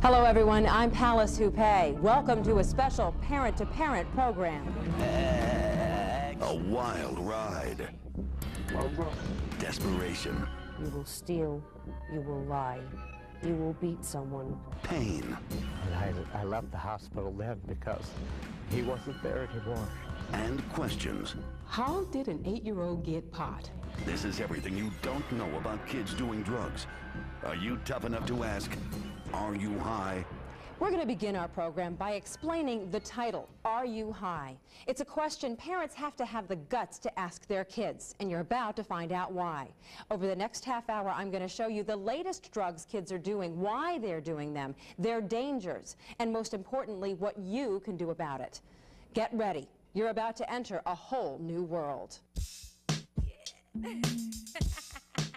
Hello everyone, I'm Palace Hupay. Welcome to a special parent-to-parent program. A wild ride. Desperation. You will steal, you will lie, you will beat someone. Pain. I left the hospital then because he wasn't there anymore. And questions. How did an 8-year-old get pot? This is everything you don't know about kids doing drugs. Are you tough enough to ask? Are you high? We're going to begin our program by explaining the title, Are You High? It's a question parents have to have the guts to ask their kids, and you're about to find out why. Over the next half hour, I'm going to show you the latest drugs kids are doing, why they're doing them, their dangers, and most importantly, what you can do about it. Get ready. You're about to enter a whole new world.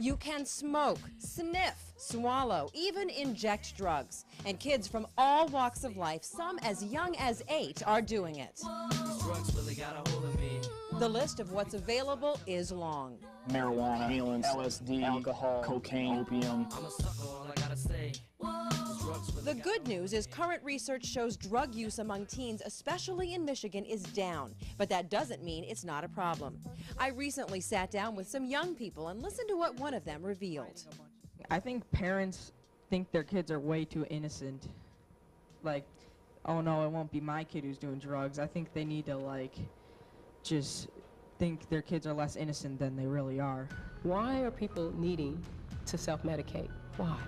You can smoke, sniff, swallow, even inject drugs. And kids from all walks of life, some as young as 8, are doing it. Drugs really got a hold of me. The list of what's available is long. Marijuana, inhalants, LSD, alcohol, cocaine, opium. I'm a sucker, all I gotta say. The good news is current research shows drug use among teens, especially in Michigan, is down. But that doesn't mean it's not a problem. I recently sat down with some young people and listened to what one of them revealed. I think parents think their kids are way too innocent. Like, oh no, it won't be my kid who's doing drugs. I think they need to, like, just think their kids are less innocent than they really are. Why are people needing to self-medicate? Why?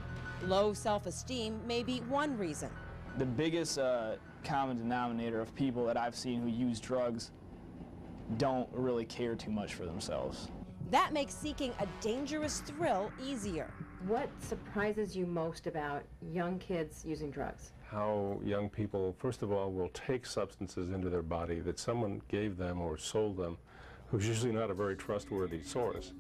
Low self-esteem may be one reason. The biggest common denominator of people that I've seen who use drugs don't really care too much for themselves. That makes seeking a dangerous thrill easier. What surprises you most about young kids using drugs? How young people, first of all, will take substances into their body that someone gave them or sold them, who's usually not a very trustworthy source.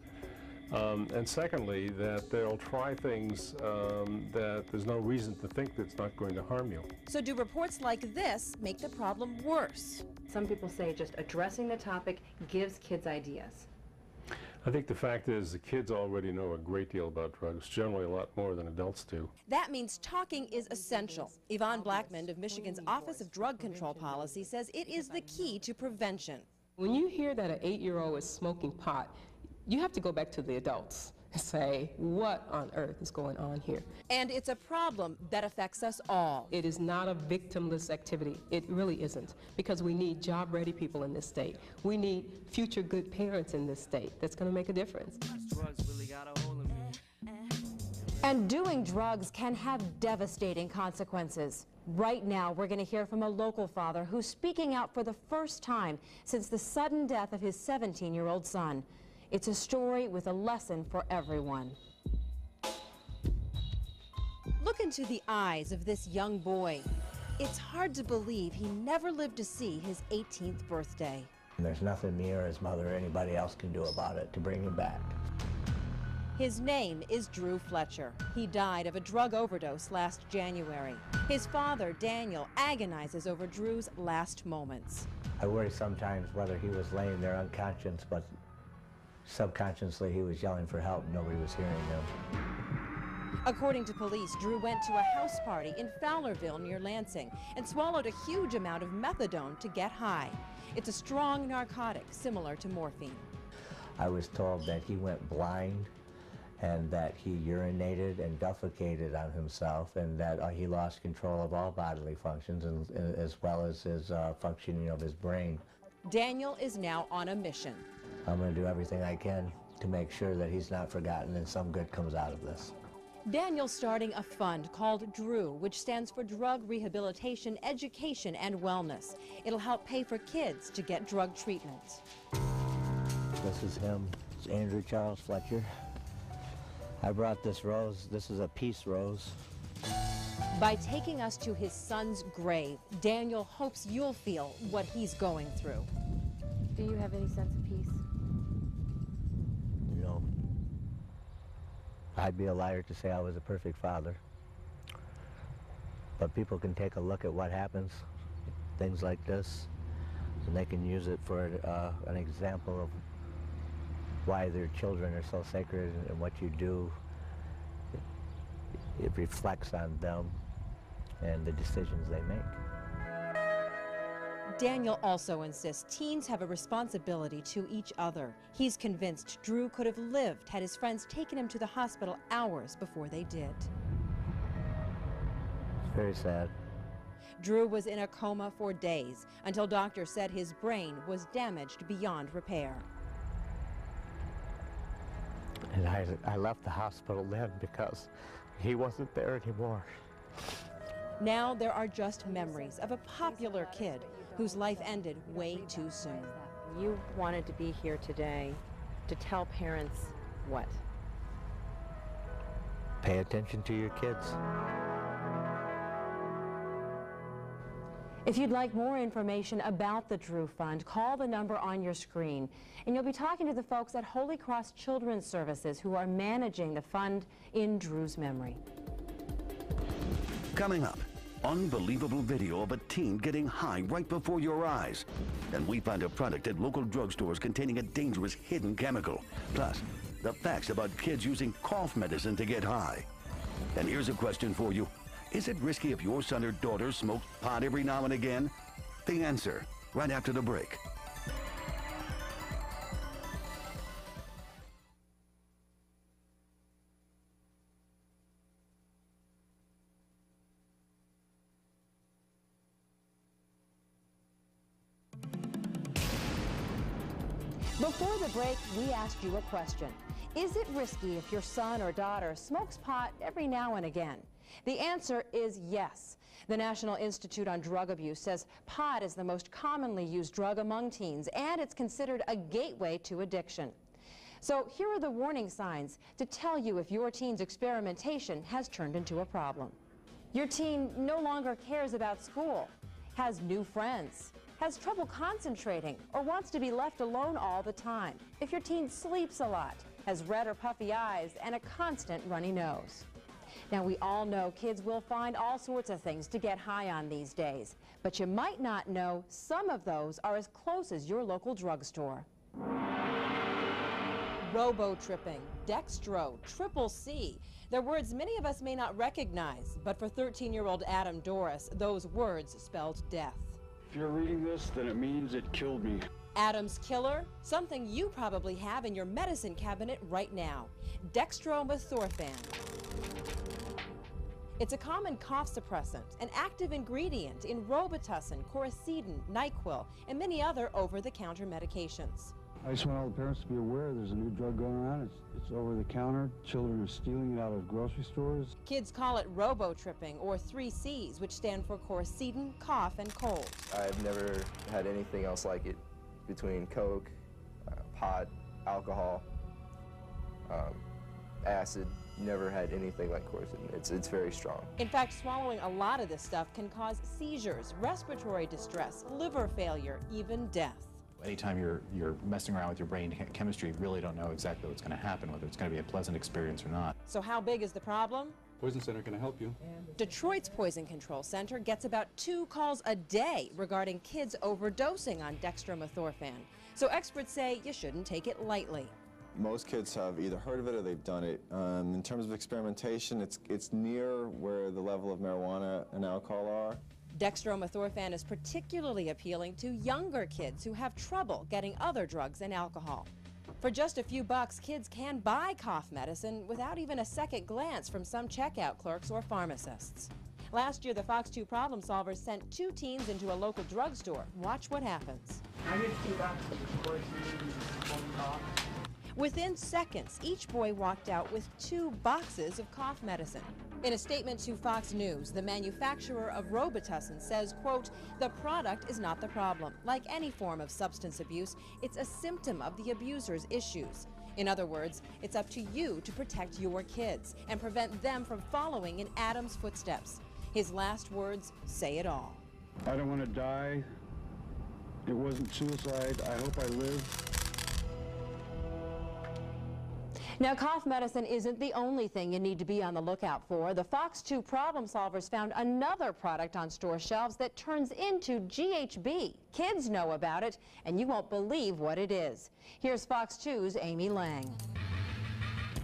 And secondly, that they'll try things that there's no reason to think that's not going to harm you. So do reports like this make the problem worse? Some people say just addressing the topic gives kids ideas. I think the fact is the kids already know a great deal about drugs, generally a lot more than adults do. That means talking is essential. Yvonne Blackmon of Michigan's Office of Drug Control Policy says it is the key to prevention. When you hear that an 8-year-old is smoking pot, you have to go back to the adults and say, what on earth is going on here? And it's a problem that affects us all. It is not a victimless activity. It really isn't, because we need job-ready people in this state. We need future good parents in this state. That's going to make a difference. Drugs really got a hold of me. And doing drugs can have devastating consequences. Right now, we're going to hear from a local father who's speaking out for the first time since the sudden death of his 17-year-old son. It's a story with a lesson for everyone. Look into the eyes of this young boy. It's hard to believe he never lived to see his 18th birthday. There's nothing me or his mother or anybody else can do about it to bring him back. His name is Drew Fletcher. He died of a drug overdose last January. His father, Daniel, agonizes over Drew's last moments. I worry sometimes whether he was laying there unconscious, but subconsciously he was yelling for help. Nobody was hearing him. According to police, Drew went to a house party in Fowlerville near Lansing and swallowed a huge amount of methadone to get high. It's a strong narcotic similar to morphine. I was told that he went blind and that he urinated and defecated on himself, and that he lost control of all bodily functions, and as well as his functioning of his brain. Daniel is now on a mission. I'm going to do everything I can to make sure that he's not forgotten and some good comes out of this. Daniel's starting a fund called DREW, which stands for Drug Rehabilitation, Education, and Wellness. It'll help pay for kids to get drug treatment. This is him. It's Andrew Charles Fletcher. I brought this rose. This is a peace rose. By taking us to his son's grave, Daniel hopes you'll feel what he's going through. Do you have any sense of peace? You know, I'd be a liar to say I was a perfect father. But people can take a look at what happens, things like this, and they can use it for an example of why their children are so sacred, and what you do, it reflects on them and the decisions they make. Daniel also insists teens have a responsibility to each other. He's convinced Drew could have lived had his friends taken him to the hospital hours before they did. It's very sad. Drew was in a coma for days until doctors said his brain was damaged beyond repair. And I left the hospital then because he wasn't there anymore. Now there are just memories of a popular kid whose life ended way too soon. You wanted to be here today to tell parents what? Pay attention to your kids. If you'd like more information about the Drew Fund, call the number on your screen. And you'll be talking to the folks at Holy Cross Children's Services who are managing the fund in Drew's memory. Coming up, unbelievable video of a teen getting high right before your eyes. And we find a product at local drugstores containing a dangerous hidden chemical. Plus, the facts about kids using cough medicine to get high. And here's a question for you. Is it risky if your son or daughter smokes pot every now and again? The answer, right after the break. Before the break, we asked you a question. Is it risky if your son or daughter smokes pot every now and again? The answer is yes. The National Institute on Drug Abuse says pot is the most commonly used drug among teens, and it's considered a gateway to addiction. So here are the warning signs to tell you if your teen's experimentation has turned into a problem. Your teen no longer cares about school, has new friends, has trouble concentrating, or wants to be left alone all the time. If your teen sleeps a lot, has red or puffy eyes, and a constant runny nose. Now, we all know kids will find all sorts of things to get high on these days, but you might not know some of those are as close as your local drugstore. Robo-tripping, dextro, triple C. They're words many of us may not recognize, but for 13-year-old Adam Doris, those words spelled death. If you're reading this, then it means it killed me. Adam's killer? Something you probably have in your medicine cabinet right now. Dextromethorphan. It's a common cough suppressant, an active ingredient in Robitussin, Coricidin, NyQuil, and many other over-the-counter medications. I just want all the parents to be aware there's a new drug going around. It's over the counter. Children are stealing it out of grocery stores. Kids call it robo-tripping, or 3 C's, which stand for Coricidin, cough, and cold. I've never had anything else like it between Coke, pot, alcohol, acid. Never had anything like Coricidin. It's very strong. In fact, swallowing a lot of this stuff can cause seizures, respiratory distress, liver failure, even death. Anytime you're messing around with your brain chemistry, you really don't know exactly what's going to happen, whether it's going to be a pleasant experience or not. So how big is the problem? Poison Center can help you. Detroit's Poison Control Center gets about 2 calls a day regarding kids overdosing on dextromethorphan. So experts say you shouldn't take it lightly. Most kids have either heard of it or they've done it. In terms of experimentation, it's near where the level of marijuana and alcohol are. Dextromethorphan is particularly appealing to younger kids who have trouble getting other drugs and alcohol. For just a few bucks, kids can buy cough medicine without even a second glance from some checkout clerks or pharmacists. Last year, the FOX2 problem solvers sent 2 teens into a local drugstore. Watch what happens. I get 2 boxes of cough. Within seconds, each boy walked out with 2 boxes of cough medicine. In a statement to Fox News, the manufacturer of Robitussin says, quote, "The product is not the problem. Like any form of substance abuse, it's a symptom of the abuser's issues. In other words, it's up to you to protect your kids and prevent them from following in Adam's footsteps." His last words say it all. I don't want to die. It wasn't suicide. I hope I live. Now, cough medicine isn't the only thing you need to be on the lookout for. The FOX2 problem solvers found another product on store shelves that turns into GHB. Kids know about it, and you won't believe what it is. Here's FOX2's Amy Lang.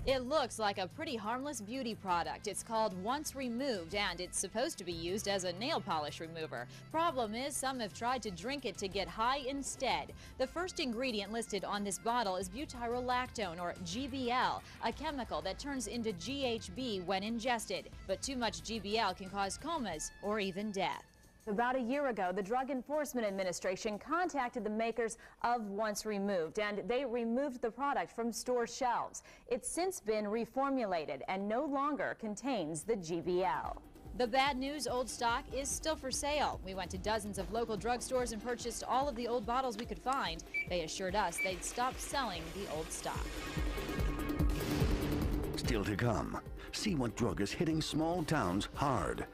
It looks like a pretty harmless beauty product. It's called Once Removed, and it's supposed to be used as a nail polish remover. Problem is, some have tried to drink it to get high instead. The first ingredient listed on this bottle is butyrolactone, or GBL, a chemical that turns into GHB when ingested. But too much GBL can cause comas or even death. About a year ago, the Drug Enforcement Administration contacted the makers of Once Removed, and they removed the product from store shelves. It's since been reformulated and no longer contains the GBL. The bad news, old stock is still for sale. We went to dozens of local drugstores and purchased all of the old bottles we could find. They assured us they'd stop selling the old stock. Still to come, see what drug is hitting small towns hard.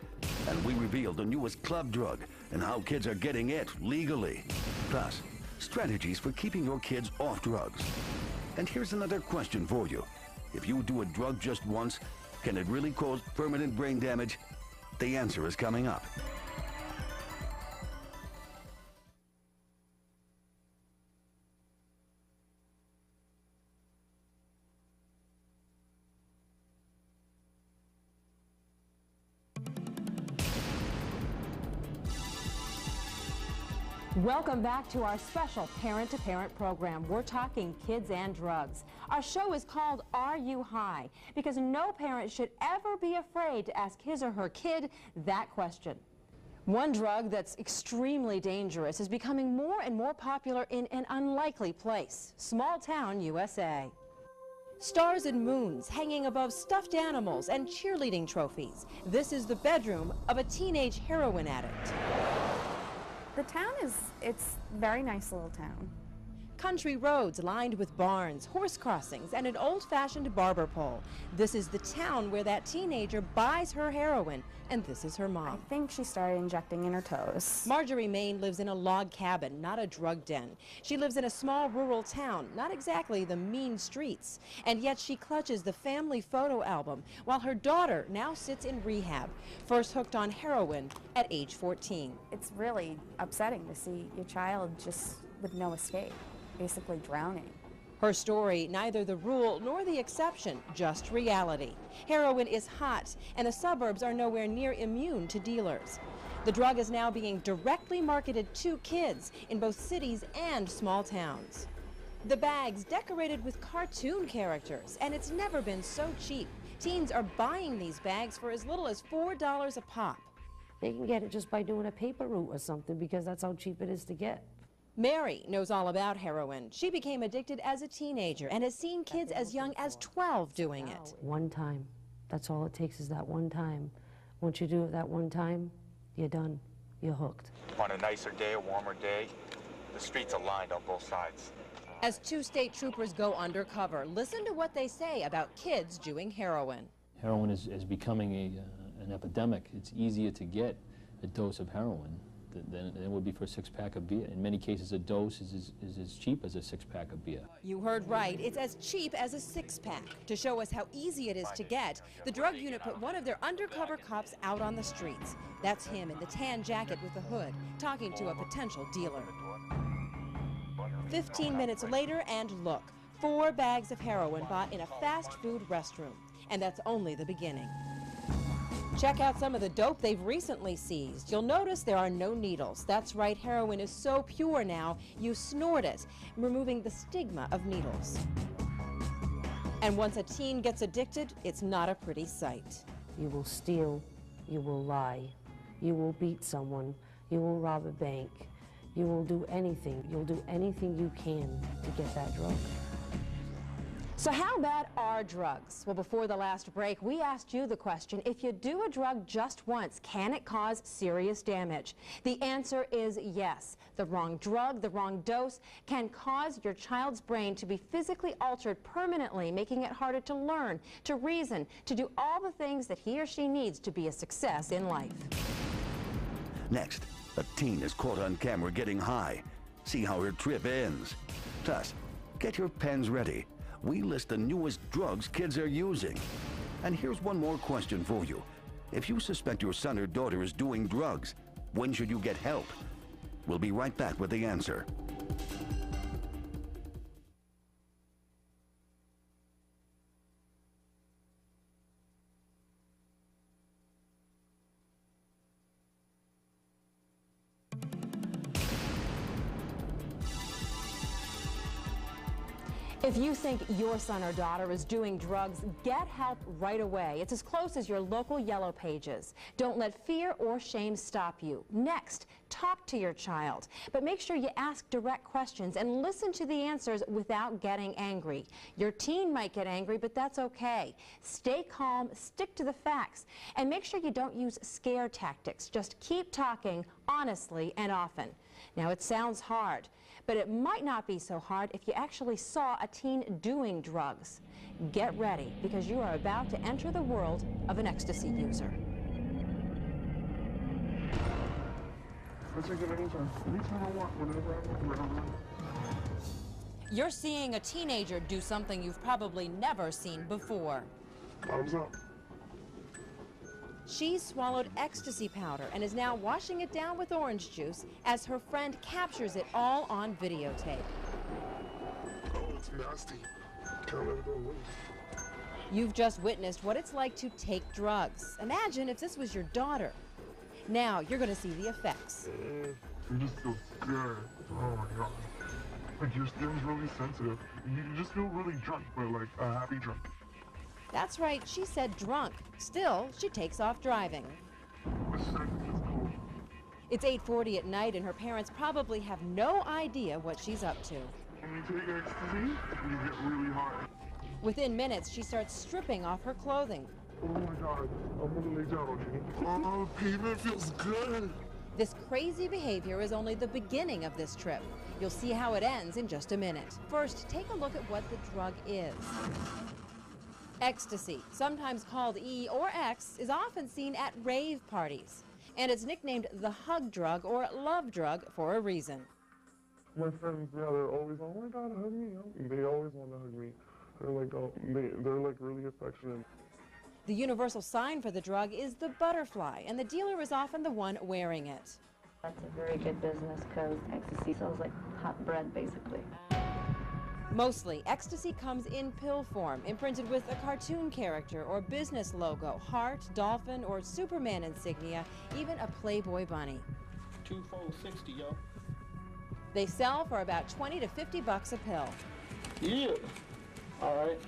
And we reveal the newest club drug and how kids are getting it legally. Plus, strategies for keeping your kids off drugs. And here's another question for you. If you do a drug just once, can it really cause permanent brain damage? The answer is coming up. Welcome back to our special parent-to-parent program. We're talking kids and drugs. Our show is called Are You High? Because no parent should ever be afraid to ask his or her kid that question. One drug that's extremely dangerous is becoming more and more popular in an unlikely place, small town USA. Stars and moons hanging above stuffed animals and cheerleading trophies. This is the bedroom of a teenage heroin addict. The town it's a very nice little town. Country roads lined with barns, horse crossings, and an old-fashioned barber pole. This is the town where that teenager buys her heroin, and this is her mom. I think she started injecting in her toes. Marjorie Main lives in a log cabin, not a drug den. She lives in a small rural town, not exactly the mean streets. And yet she clutches the family photo album while her daughter now sits in rehab, first hooked on heroin at age 14. It's really upsetting to see your child just with no escape, basically drowning. Her story, neither the rule nor the exception, just reality. Heroin is hot, and the suburbs are nowhere near immune to dealers. The drug is now being directly marketed to kids in both cities and small towns. The bags decorated with cartoon characters, and it's never been so cheap. Teens are buying these bags for as little as $4 a pop. They can get it just by doing a paper route or something because that's how cheap it is to get. Mary knows all about heroin. She became addicted as a teenager and has seen kids as young as 12 doing it. One time. That's all it takes is that one time. Once you do it that one time, you're done. You're hooked. On a nicer day, a warmer day, the streets are lined on both sides. As two state troopers go undercover, listen to what they say about kids doing heroin. Heroin is becoming an epidemic. It's easier to get a dose of heroin than it would be for a six-pack of beer. In many cases, a dose is as cheap as a six-pack of beer. You heard right. It's as cheap as a six-pack. To show us how easy it is to get, the drug unit put one of their undercover cops out on the streets. That's him in the tan jacket with the hood, talking to a potential dealer. 15 minutes later, and look, 4 bags of heroin bought in a fast food restroom. And that's only the beginning. Check out some of the dope they've recently seized. You'll notice there are no needles. That's right, heroin is so pure now, you snort it, removing the stigma of needles. And once a teen gets addicted, it's not a pretty sight. You will steal, you will lie, you will beat someone, you will rob a bank, you will do anything. You'll do anything you can to get that drug. So how bad are drugs? Well, before the last break, we asked you the question, if you do a drug just once, can it cause serious damage? The answer is yes. The wrong drug, the wrong dose can cause your child's brain to be physically altered permanently, making it harder to learn, to reason, to do all the things that he or she needs to be a success in life. Next, a teen is caught on camera getting high. See how her trip ends. Plus, get your pens ready. We list the newest drugs kids are using. And here's one more question for you. If you suspect your son or daughter is doing drugs, when should you get help? We'll be right back with the answer. If you think your son or daughter is doing drugs, get help right away. It's as close as your local Yellow Pages. Don't let fear or shame stop you. Next, talk to your child, but make sure you ask direct questions and listen to the answers without getting angry. Your teen might get angry, but that's okay. Stay calm, stick to the facts, and make sure you don't use scare tactics. Just keep talking honestly and often. Now, it sounds hard, but it might not be so hard if you actually saw a teen doing drugs. Get ready, because you are about to enter the world of an ecstasy user. I'll take it anytime. Anytime I want, whenever I want. You're seeing a teenager do something you've probably never seen before. Thumbs up. She swallowed ecstasy powder and is now washing it down with orange juice as her friend captures it all on videotape. Oh, it's nasty. Can't let it go loose. You've just witnessed what it's like to take drugs. Imagine if this was your daughter. Now you're going to see the effects. You just feel scared. Oh my god. Like your skin's really sensitive. You just feel really drunk, but like a happy drunk. That's right, she said drunk. Still, she takes off driving. It's 8:40 at night and her parents probably have no idea what she's up to. When you take ecstasy, you get really high. Within minutes, she starts stripping off her clothing. Oh my god, I'm gonna lay down on you. Oh, the pavement feels good. This crazy behavior is only the beginning of this trip. You'll see how it ends in just a minute. First, take a look at what the drug is. Ecstasy, sometimes called E or X, is often seen at rave parties. And it's nicknamed the hug drug or love drug for a reason. My friends, yeah, they're always, oh my god, hug me. They always want to hug me. They're like, oh, they're like really affectionate. The universal sign for the drug is the butterfly, and the dealer is often the one wearing it. That's a very good business because ecstasy sells like hot bread, basically. Mostly, ecstasy comes in pill form, imprinted with a cartoon character or business logo, heart, dolphin, or Superman insignia, even a Playboy bunny. 2 for $60, yo. They sell for about 20 to 50 bucks a pill. Yeah. All right.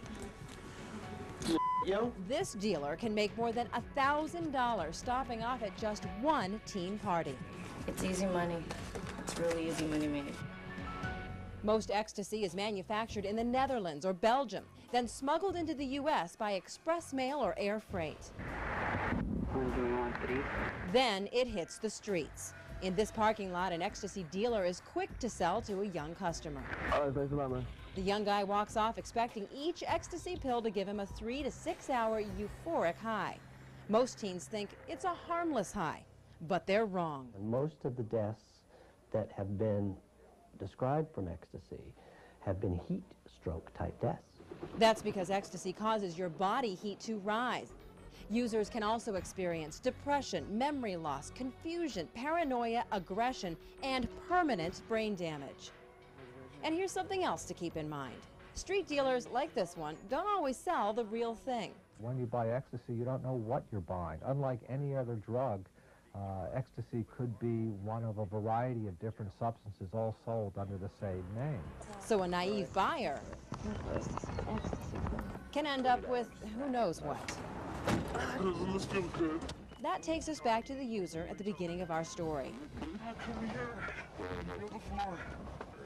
Yo. This dealer can make more than $1,000 stopping off at just one teen party. It's easy money. It's really easy money made. Most ecstasy is manufactured in the Netherlands or Belgium, then smuggled into the U.S. by express mail or air freight. Then it hits the streets. In this parking lot, an ecstasy dealer is quick to sell to a young customer. Thanks a lot, man. The young guy walks off expecting each ecstasy pill to give him a 3 to 6 hour euphoric high. Most teens think it's a harmless high, but they're wrong. Most of the deaths that have been described from ecstasy have been heat stroke type deaths. That's because ecstasy causes your body heat to rise. Users can also experience depression, memory loss, confusion, paranoia, aggression, and permanent brain damage. And here's something else to keep in mind. Street dealers like this one don't always sell the real thing. When you buy ecstasy, you don't know what you're buying. Unlike any other drug, ecstasy could be one of a variety of different substances all sold under the same name. So a naive buyer can end up with who knows what. Doesn't this feel good? That takes us back to the user at the beginning of our story.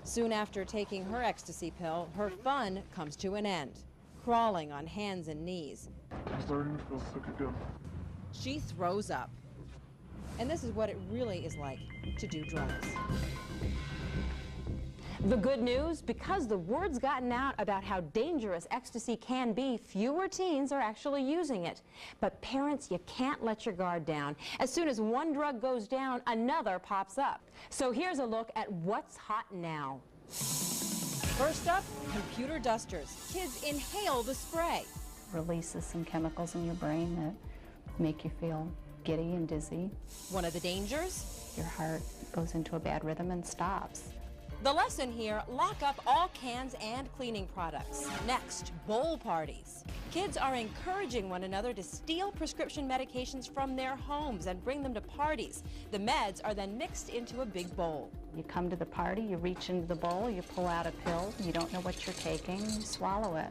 Soon after taking her ecstasy pill, her fun comes to an end, crawling on hands and knees. I'm starting to feel sick again. She throws up. And this is what it really is like to do drugs. The good news, because the word's gotten out about how dangerous ecstasy can be, fewer teens are actually using it. But parents, you can't let your guard down. As soon as one drug goes down, another pops up. So here's a look at what's hot now. First up, computer dusters. Kids inhale the spray. Releases some chemicals in your brain that make you feel giddy and dizzy. One of the dangers? Your heart goes into a bad rhythm and stops. The lesson here, lock up all cans and cleaning products. Next, bowl parties. Kids are encouraging one another to steal prescription medications from their homes and bring them to parties. The meds are then mixed into a big bowl. You come to the party, you reach into the bowl, you pull out a pill, you don't know what you're taking, you swallow it.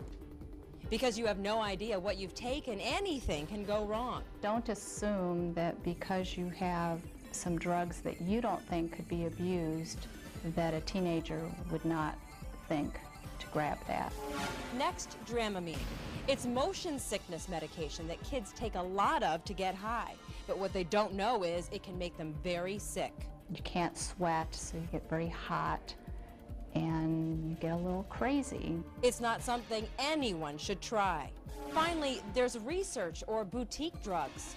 Because you have no idea what you've taken, anything can go wrong. Don't assume that because you have some drugs that you don't think could be abused, that a teenager would not think to grab that. Next, Dramamine. It's motion sickness medication that kids take a lot of to get high. But what they don't know is it can make them very sick. You can't sweat, so you get very hot and you get a little crazy. It's not something anyone should try. Finally, there's research or boutique drugs.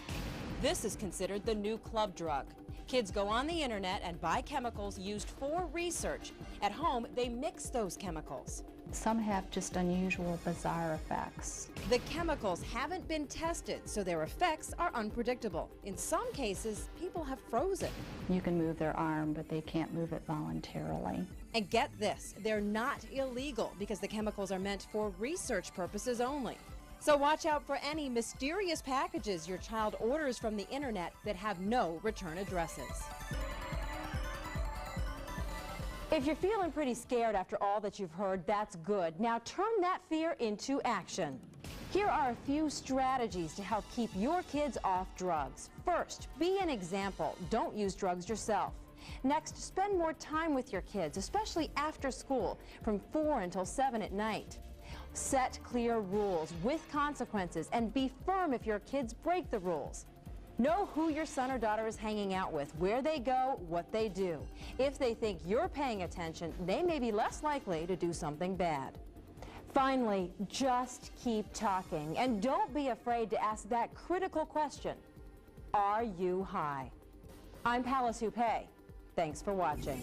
This is considered the new club drug. Kids go on the internet and buy chemicals used for research. At home, they mix those chemicals. Some have just unusual, bizarre effects. The chemicals haven't been tested, so their effects are unpredictable. In some cases, people have frozen. You can move their arm, but they can't move it voluntarily. And get this, they're not illegal because the chemicals are meant for research purposes only. So watch out for any mysterious packages your child orders from the internet that have no return addresses. If you're feeling pretty scared after all that you've heard, that's good. Now turn that fear into action. Here are a few strategies to help keep your kids off drugs. First, be an example. Don't use drugs yourself. Next, spend more time with your kids, especially after school, from 4 until 7 at night. Set clear rules with consequences and be firm if your kids break the rules. Know who your son or daughter is hanging out with, where they go, what they do. If they think you're paying attention, they may be less likely to do something bad. Finally, just keep talking and don't be afraid to ask that critical question. Are you high? I'm Palace Houpe. Thanks for watching.